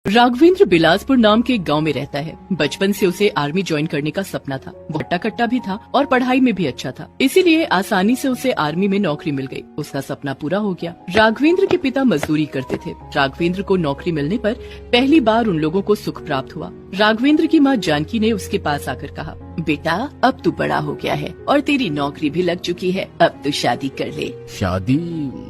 राघवेंद्र बिलासपुर नाम के एक गांव में रहता है। बचपन से उसे आर्मी ज्वाइन करने का सपना था। वो हट्टा कट्टा भी था और पढ़ाई में भी अच्छा था, इसीलिए आसानी से उसे आर्मी में नौकरी मिल गई। उसका सपना पूरा हो गया। राघवेंद्र के पिता मजदूरी करते थे। राघवेंद्र को नौकरी मिलने पर पहली बार उन लोगों को सुख प्राप्त हुआ। राघवेंद्र की माँ जानकी ने उसके पास आकर कहा, बेटा अब तू बड़ा हो गया है और तेरी नौकरी भी लग चुकी है, अब तू शादी कर ले। शादी?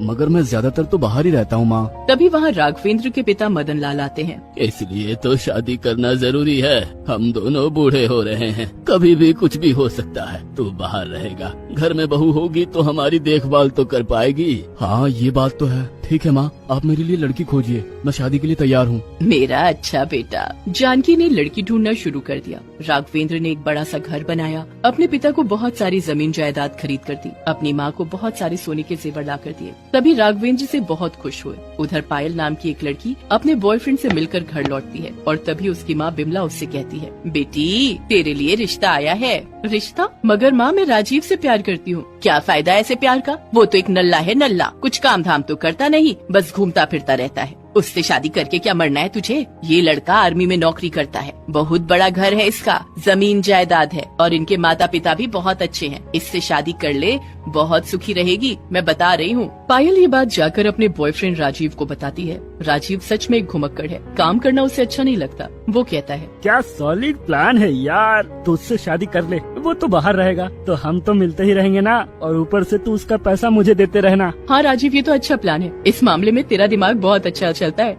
मगर मैं ज्यादातर तो बाहर ही रहता हूँ माँ। तभी वहाँ राघवेंद्र के पिता मदन लाल आते हैं। इसलिए तो शादी करना जरूरी है, हम दोनों बूढ़े हो रहे हैं, कभी भी कुछ भी हो सकता है। तू बाहर रहेगा, घर में बहू होगी तो हमारी देखभाल तो कर पाएगी। हाँ ये बात तो है। ठीक है माँ, आप मेरे लिए लड़की खोजिए, मैं शादी के लिए तैयार हूँ। मेरा अच्छा बेटा। जानकी ने लड़की ढूंढना शुरू कर दिया। राघवेंद्र ने एक बड़ा सा घर बनाया, अपने पिता को बहुत सारी जमीन जायदाद खरीद कर दी, अपनी माँ को बहुत सारे सोने के जेवर ला कर दिए। तभी राघवेंद्र से बहुत खुश हुए। उधर पायल नाम की एक लड़की अपने बॉयफ्रेंड से मिलकर घर लौटती है और तभी उसकी माँ बिमला उससे कहती है, बेटी तेरे लिए रिश्ता आया है। रिश्ता? मगर माँ मैं राजीव से प्यार करती हूँ। क्या फायदा ऐसे प्यार का? वो तो एक नल्ला है, नल्ला, कुछ काम धाम तो करता नहीं, बस घूमता फिरता रहता है। उससे शादी करके क्या मरना है तुझे? ये लड़का आर्मी में नौकरी करता है, बहुत बड़ा घर है इसका, जमीन जायदाद है और इनके माता पिता भी बहुत अच्छे हैं। इससे शादी कर ले, बहुत सुखी रहेगी, मैं बता रही हूँ। पायल ये बात जाकर अपने बॉयफ्रेंड राजीव को बताती है। राजीव सच में एक घुमक्कड़ है, काम करना उसे अच्छा नहीं लगता। वो कहता है, क्या सॉलिड प्लान है यार, तू उससे शादी कर ले, वो तो बाहर रहेगा तो हम तो मिलते ही रहेंगे ना, और ऊपर से तू उसका पैसा मुझे देते रहना। हाँ राजीव ये तो अच्छा प्लान है, इस मामले में तेरा दिमाग बहुत अच्छा चलता है।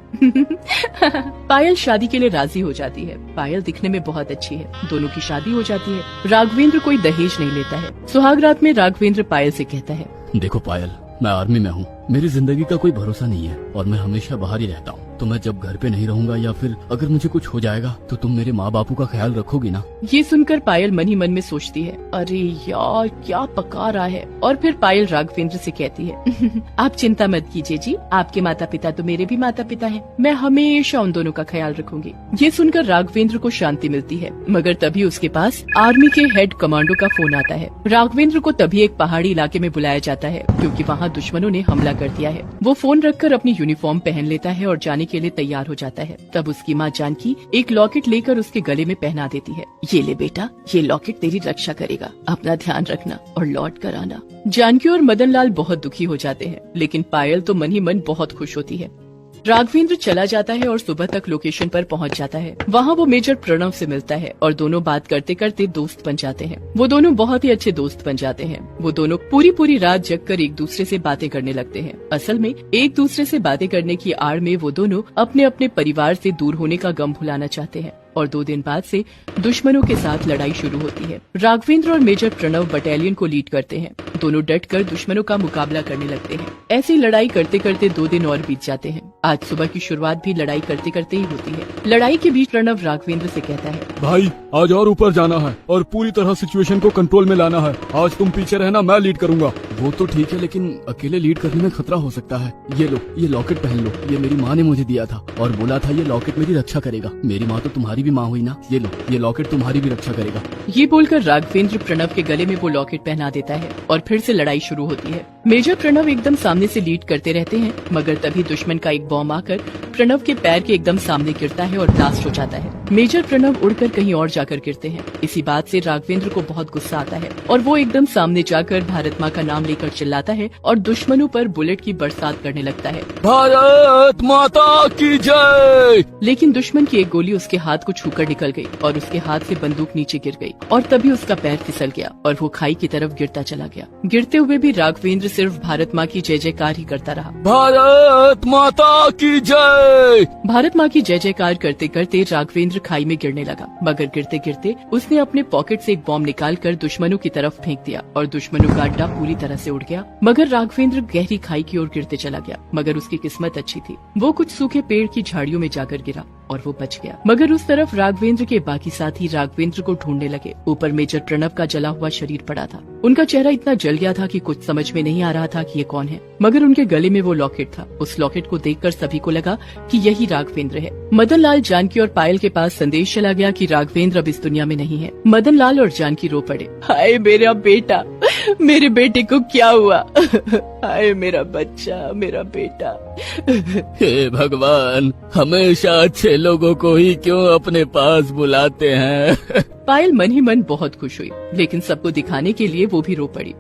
पायल शादी के लिए राजी हो जाती है। पायल दिखने में बहुत अच्छी है, दोनों की शादी हो जाती है। राघवेंद्र कोई दहेज नहीं लेता है। सुहाग रात में राघवेंद्र पायल से कहता है, देखो पायल, मैं आर्मी में हूँ, मेरी जिंदगी का कोई भरोसा नहीं है और मैं हमेशा बाहर ही रहता हूँ। तो मैं जब घर पे नहीं रहूंगा या फिर अगर मुझे कुछ हो जाएगा तो तुम मेरे माँ बापू का ख्याल रखोगी ना? ये सुनकर पायल मन ही मन में सोचती है, अरे यार क्या पका रहा है। और फिर पायल राघवेंद्र से कहती है, आप चिंता मत कीजिए जी, आपके माता पिता तो मेरे भी माता पिता हैं, मैं हमेशा उन दोनों का ख्याल रखूंगी। ये सुनकर राघवेंद्र को शांति मिलती है। मगर तभी उसके पास आर्मी के हेड कमांडो का फोन आता है। राघवेंद्र को तभी एक पहाड़ी इलाके में बुलाया जाता है क्योंकि वहाँ दुश्मनों ने हमला कर दिया है। वो फोन रखकर अपनी यूनिफॉर्म पहन लेता है और जाने के लिए तैयार हो जाता है। तब उसकी माँ जानकी एक लॉकेट लेकर उसके गले में पहना देती है। ये ले बेटा, ये लॉकेट तेरी रक्षा करेगा, अपना ध्यान रखना और लौट कर आना। जानकी और मदन लाल बहुत दुखी हो जाते हैं, लेकिन पायल तो मन ही मन बहुत खुश होती है। राघवेंद्र चला जाता है और सुबह तक लोकेशन पर पहुंच जाता है। वहाँ वो मेजर प्रणव से मिलता है और दोनों बात करते करते दोस्त बन जाते हैं। वो दोनों बहुत ही अच्छे दोस्त बन जाते हैं। वो दोनों पूरी रात जगकर एक दूसरे से बातें करने लगते हैं। असल में एक दूसरे से बातें करने की आड़ में वो दोनों अपने अपने परिवार से दूर होने का गम भुलाना चाहते हैं। और 2 दिन बाद से दुश्मनों के साथ लड़ाई शुरू होती है। राघवेंद्र और मेजर प्रणव बटालियन को लीड करते हैं। दोनों डटकर दुश्मनों का मुकाबला करने लगते हैं। ऐसी लड़ाई करते करते 2 दिन और बीत जाते हैं। आज सुबह की शुरुआत भी लड़ाई करते करते ही होती है। लड़ाई के बीच प्रणव राघवेंद्र से कहता है, भाई आज और ऊपर जाना है और पूरी तरह सिचुएशन को कंट्रोल में लाना है। आज तुम पीछे रहना, मैं लीड करूंगा। वो तो ठीक है, लेकिन अकेले लीड करने में खतरा हो सकता है। ये लो, ये लॉकेट पहन लो, ये मेरी माँ ने मुझे दिया था और बोला था ये लॉकेट मेरी रक्षा करेगा। मेरी माँ तो तुम्हारी भी माँ हुई ना, ये लो, ये लॉकेट तुम्हारी भी रक्षा करेगा। ये बोलकर राघवेंद्र प्रणव के गले में वो लॉकेट पहना देता है और फिर से लड़ाई शुरू होती है। मेजर प्रणव एकदम सामने से लीड करते रहते हैं, मगर तभी दुश्मन का एक बॉम्ब आकर प्रणव के पैर के एकदम सामने गिरता है और ब्लास्ट हो जाता है। मेजर प्रणव उड़कर कहीं और जाकर गिरते हैं। इसी बात से राघवेंद्र को बहुत गुस्सा आता है और वो एकदम सामने जाकर भारत माँ का नाम लेकर चिल्लाता है और दुश्मनों पर बुलेट की बरसात करने लगता है। भारत माता की जय। लेकिन दुश्मन की एक गोली उसके हाथ को छूकर निकल गई और उसके हाथ से बंदूक नीचे गिर गई और तभी उसका पैर फिसल गया और वो खाई की तरफ गिरता चला गया। गिरते हुए भी राघवेंद्र सिर्फ भारत माँ की जय जयकार ही करता रहा। भारत माता की जय। भारत माँ की जय जयकार करते करते राघवेंद्र खाई में गिरने लगा, मगर गिरते गिरते उसने अपने पॉकेट से एक बॉम्ब निकालकर दुश्मनों की तरफ फेंक दिया और दुश्मनों का अड्डा पूरी तरह से उड़ गया। मगर राघवेंद्र गहरी खाई की ओर गिरते चला गया, मगर उसकी किस्मत अच्छी थी, वो कुछ सूखे पेड़ की झाड़ियों में जाकर गिरा और वो बच गया। मगर उस तरफ राघवेंद्र के बाकी साथी राघवेंद्र को ढूंढने लगे। ऊपर मेजर प्रणव का जला हुआ शरीर पड़ा था। उनका चेहरा इतना जल गया था कि कुछ समझ में नहीं आ रहा था कि ये कौन है, मगर उनके गले में वो लॉकेट था। उस लॉकेट को देखकर सभी को लगा कि यही राघवेंद्र है। मदन लाल, जानकी और पायल के पास संदेश चला गया कि राघवेंद्र अब इस दुनिया में नहीं है। मदन लाल और जानकी रो पड़े, हाय मेरा बेटा, मेरे बेटे को क्या हुआ? हाय मेरा बच्चा, मेरा बेटा। हे भगवान, हमेशा अच्छे लोगों को ही क्यों अपने पास बुलाते हैं। पायल मन ही मन बहुत खुश हुई, लेकिन सबको दिखाने के लिए वो भी रो पड़ी।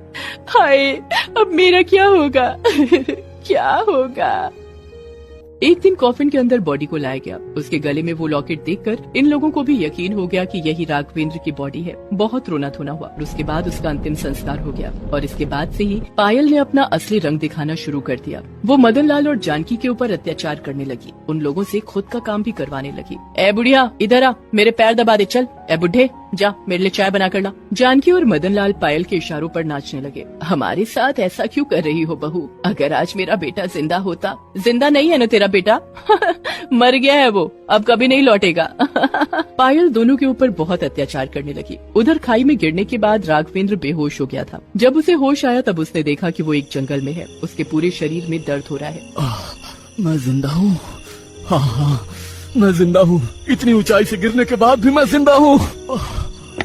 हाय अब मेरा क्या होगा? क्या होगा? एक दिन कॉफिन के अंदर बॉडी को लाया गया। उसके गले में वो लॉकेट देखकर इन लोगों को भी यकीन हो गया कि यही राघवेंद्र की बॉडी है। बहुत रोना धोना हुआ और उसके बाद उसका अंतिम संस्कार हो गया। और इसके बाद से ही पायल ने अपना असली रंग दिखाना शुरू कर दिया। वो मदन लाल और जानकी के ऊपर अत्याचार करने लगी, उन लोगों से खुद का काम भी करवाने लगी। ए बुढ़िया इधर आ, मेरे पैर दबा दे, चल। ए बुढ़े जा मेरे लिए चाय बना कर ला। जानकी और मदन लाल पायल के इशारों पर नाचने लगे। हमारे साथ ऐसा क्यों कर रही हो बहू? अगर आज मेरा बेटा जिंदा होता। जिंदा नहीं है ना तेरा बेटा? मर गया है वो, अब कभी नहीं लौटेगा। पायल दोनों के ऊपर बहुत अत्याचार करने लगी। उधर खाई में गिरने के बाद राघवेंद्र बेहोश हो गया था। जब उसे होश आया तब उसने देखा कि वो एक जंगल में है। उसके पूरे शरीर में दर्द हो रहा है। मैं जिंदा हूँ। हाँ, मैं जिंदा हूँ। इतनी ऊंचाई से गिरने के बाद भी मैं जिंदा हूँ।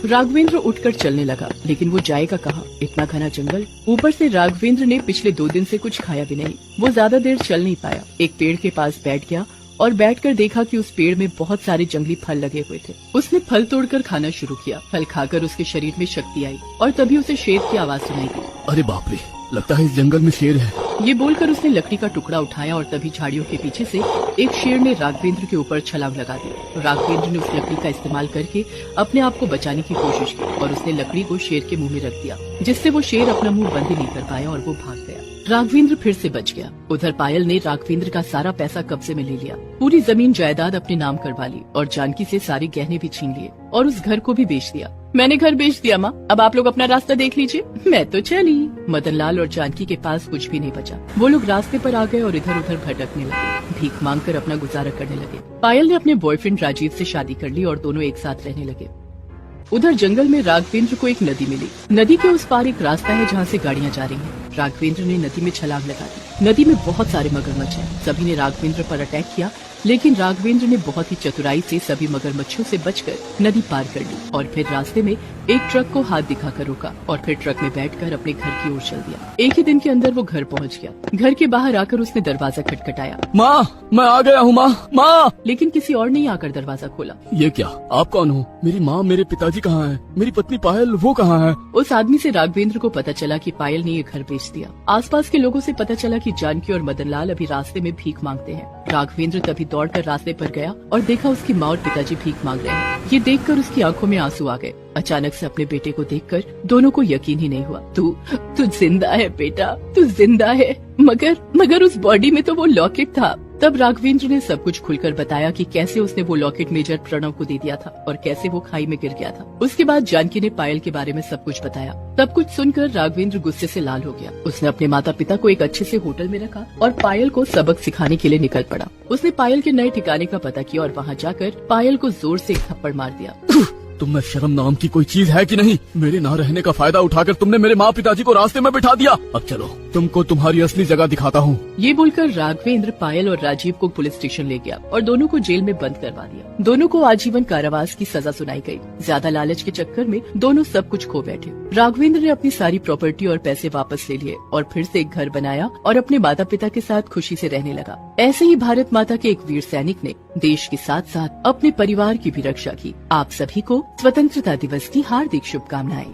राघवेंद्र उठकर चलने लगा, लेकिन वो जाएगा कहाँ? इतना घना जंगल, ऊपर से राघवेंद्र ने पिछले 2 दिन से कुछ खाया भी नहीं। वो ज्यादा देर चल नहीं पाया। एक पेड़ के पास बैठ गया और बैठकर देखा कि उस पेड़ में बहुत सारे जंगली फल लगे हुए थे। उसने फल तोड़कर खाना शुरू किया। फल खाकर उसके शरीर में शक्ति आई और तभी उसे शेर की आवाज सुनाई दी। अरे बाप रे, लगता है इस जंगल में शेर है। ये बोलकर उसने लकड़ी का टुकड़ा उठाया और तभी झाड़ियों के पीछे से एक शेर ने राघवेंद्र के ऊपर छलांग लगा दी। राघवेंद्र ने उस लकड़ी का इस्तेमाल करके अपने आप को बचाने की कोशिश की और उसने लकड़ी को शेर के मुंह में रख दिया, जिससे वो शेर अपना मुंह बंद ही नहीं कर पाया और वो भाग गया। राघवेंद्र फिर से बच गया। उधर पायल ने राघवेंद्र का सारा पैसा कब्जे में ले लिया, पूरी जमीन जायदाद अपने नाम करवा ली और जानकी से सारे गहने भी छीन लिए और उस घर को भी बेच दिया। मैंने घर बेच दिया माँ, अब आप लोग अपना रास्ता देख लीजिए, मैं तो चली। मदन लाल और जानकी के पास कुछ भी नहीं बचा। वो लोग रास्ते पर आ गए और इधर उधर भटकने लगे, भीख मांगकर अपना गुजारा करने लगे। पायल ने अपने बॉयफ्रेंड राजीव से शादी कर ली और दोनों एक साथ रहने लगे। उधर जंगल में राघवेंद्र को एक नदी मिली। नदी के उस पार एक रास्ता है जहाँ से गाड़ियाँ जा रही हैं। राघवेंद्र ने नदी में छलांग लगा दी। नदी में बहुत सारे मगरमच्छ हैं। सभी ने राघवेंद्र पर अटैक किया, लेकिन राघवेंद्र ने बहुत ही चतुराई से सभी मगरमच्छों से बचकर नदी पार कर ली और फिर रास्ते में एक ट्रक को हाथ दिखाकर रोका और फिर ट्रक में बैठकर अपने घर की ओर चल दिया। एक ही दिन के अंदर वो घर पहुंच गया। घर के बाहर आकर उसने दरवाजा खटखटाया। माँ, मैं आ गया हूँ माँ। लेकिन किसी और ने आकर दरवाजा खोला। ये क्या? आप कौन हो? मेरी माँ, मेरे पिताजी कहाँ हैं? मेरी पत्नी पायल, वो कहाँ है? उस आदमी से राघवेंद्र को पता चला कि पायल ने ये घर बेच दिया। आसपास के लोगों से पता चला कि जानकी और मदन लाल अभी रास्ते में भीख मांगते हैं। राघवेंद्र तभी दौड़कर रास्ते पर गया और देखा उसकी माँ और पिताजी भीख मांग रहे हैं। ये देखकर उसकी आंखों में आंसू आ गए। अचानक से अपने बेटे को देखकर दोनों को यकीन ही नहीं हुआ। तू जिंदा है बेटा, तू जिंदा है। मगर उस बॉडी में तो वो लॉकेट था। तब राघवेंद्र ने सब कुछ खुलकर बताया कि कैसे उसने वो लॉकेट मेजर प्रणव को दे दिया था और कैसे वो खाई में गिर गया था। उसके बाद जानकी ने पायल के बारे में सब कुछ बताया। सब कुछ सुनकर राघवेंद्र गुस्से से लाल हो गया। उसने अपने माता पिता को एक अच्छे से होटल में रखा और पायल को सबक सिखाने के लिए निकल पड़ा। उसने पायल के नए ठिकाने का पता किया और वहाँ जाकर पायल को जोर से एक थप्पड़ मार दिया। तुम में शर्म नाम की कोई चीज है कि नहीं? मेरे ना रहने का फायदा उठाकर तुमने मेरे माँ पिताजी को रास्ते में बिठा दिया। अब चलो, तुमको तुम्हारी असली जगह दिखाता हूँ। ये बोलकर राघवेंद्र पायल और राजीव को पुलिस स्टेशन ले गया और दोनों को जेल में बंद करवा दिया। दोनों को आजीवन कारावास की सजा सुनाई गई। ज्यादा लालच के चक्कर में दोनों सब कुछ खो बैठे। राघवेंद्र ने अपनी सारी प्रॉपर्टी और पैसे वापस ले लिए और फिर से एक घर बनाया और अपने माता पिता के साथ खुशी से रहने लगा। ऐसे ही भारत माता के एक वीर सैनिक ने देश के साथ साथ अपने परिवार की भी रक्षा की। आप सभी को स्वतंत्रता दिवस की हार्दिक शुभकामनाएं।